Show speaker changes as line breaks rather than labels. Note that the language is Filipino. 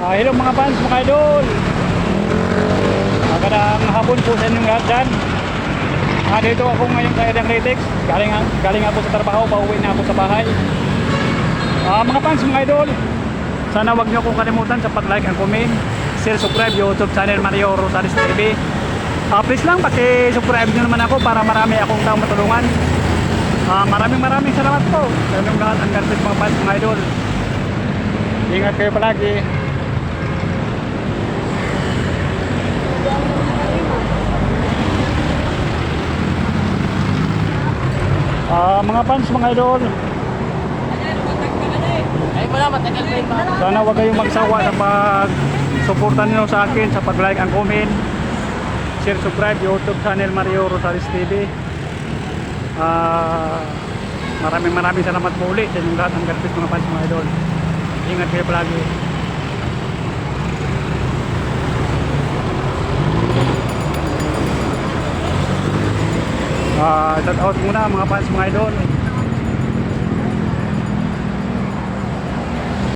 Hello mga fans, mga idol. Magandang hapon po sa inyong lahat dyan. Dito ako ngayon sa Edang Ritex. Galing ako sa trabaho, pauwi na ako sa bahay. Mga fans, mga idol, sana wag niyo akong kalimutan sa pag-like and comment, share, subscribe YouTube channel Mario Rosales TV. Please lang, paki-subscribe niyo naman ako para marami akong taong matulungan. Maraming salamat po sa inyong lahat. Ang garbage mga fans, mga idol. Ingat kayo palagi. Mga fans, mga idol, sana wag kayong magsawa sa pag-suporta niyo sa akin sa pag-like and comment, share, subscribe YouTube channel Mario Rosales TV. Maraming salamat po ulit sa inyong lahat ng garbage mga fans, mga idol. Ingat kayo palagi. Shout out muna mga fans, mga idol.